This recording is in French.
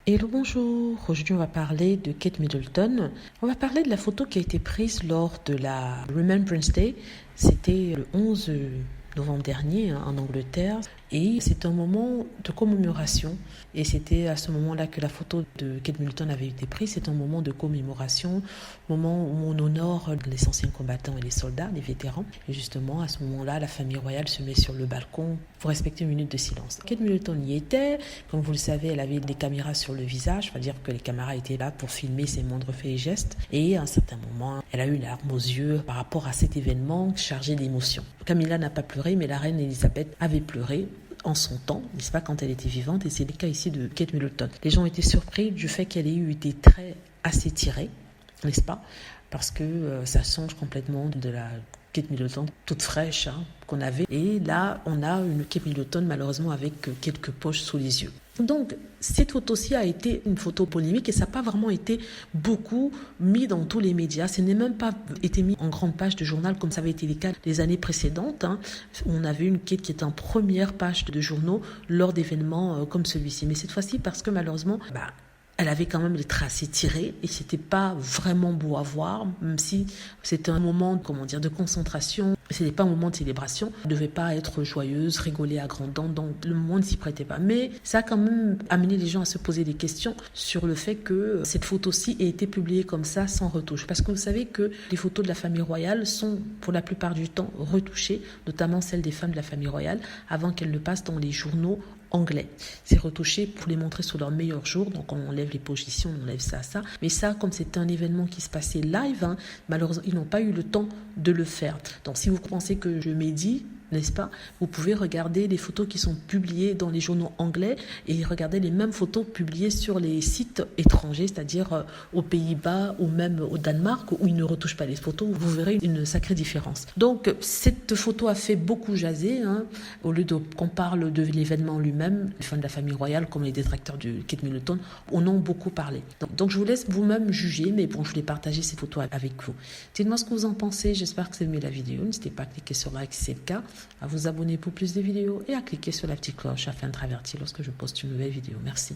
Hello, bonjour. Aujourd'hui, on va parler de Kate Middleton. On va parler de la photo qui a été prise lors de la Remembrance Day. C'était le 11 novembre dernier en Angleterre. Et c'est un moment de commémoration. Et c'était à ce moment-là que la photo de Kate Middleton avait été prise. C'est un moment de commémoration, moment où on honore les anciens combattants et les soldats, les vétérans. Et justement, à ce moment-là, la famille royale se met sur le balcon pour respecter une minute de silence. Kate Middleton y était. Comme vous le savez, elle avait des caméras sur le visage, c'est-à-dire que les caméras étaient là pour filmer ses moindres faits et gestes. Et à un certain moment, elle a eu une larme aux yeux par rapport à cet événement chargé d'émotions. Camilla n'a pas pleuré, mais la reine Elisabeth avait pleuré en son temps, n'est-ce pas, quand elle était vivante, et c'est le cas ici de Kate Middleton. Les gens étaient surpris du fait qu'elle ait eu des traits assez tirés, n'est-ce pas, parce que ça change complètement de la Kate Middleton toute fraîche qu'on avait. Et là, on a une Kate Middleton malheureusement avec quelques poches sous les yeux. Donc, cette photo-ci a été une photo polémique et ça n'a pas vraiment été beaucoup mis dans tous les médias. Ce n'est même pas été mis en grande page de journal comme ça avait été le cas les années précédentes. On avait une Kate qui était en première page de journaux lors d'événements comme celui-ci. Mais cette fois-ci, parce que malheureusement, elle avait quand même les traces étirées et c'était pas vraiment beau à voir, même si c'était un moment, de concentration. C'était pas un moment de célébration. Elle devait pas être joyeuse, rigoler à grandes dents, donc le monde ne s'y prêtait pas. Mais ça a quand même amené les gens à se poser des questions sur le fait que cette photo-ci ait été publiée comme ça, sans retouche. Parce que vous savez que les photos de la famille royale sont, pour la plupart du temps, retouchées, notamment celles des femmes de la famille royale, avant qu'elles ne passent dans les journaux anglais. C'est retouché pour les montrer sur leur meilleur jour, donc on enlève les positions, on enlève ça. Mais ça, comme c'était un événement qui se passait live, malheureusement, ils n'ont pas eu le temps de le faire. Donc si vous pensez que je médis, n'est-ce pas, vous pouvez regarder les photos qui sont publiées dans les journaux anglais et regarder les mêmes photos publiées sur les sites étrangers, c'est-à-dire aux Pays-Bas ou même au Danemark où ils ne retouchent pas les photos. Vous verrez une sacrée différence. Donc cette photo a fait beaucoup jaser, au lieu qu'on parle de l'événement lui-même. Les fans de la famille royale comme les détracteurs de Kate Middleton en ont beaucoup parlé. Donc je vous laisse vous-même juger, mais bon, je voulais partager ces photos avec vous. Dites-moi ce que vous en pensez, j'espère que vous aimez la vidéo. N'hésitez pas à cliquer sur like si c'est le cas, à vous abonner pour plus de vidéos et à cliquer sur la petite cloche afin d'être averti lorsque je poste une nouvelle vidéo. Merci.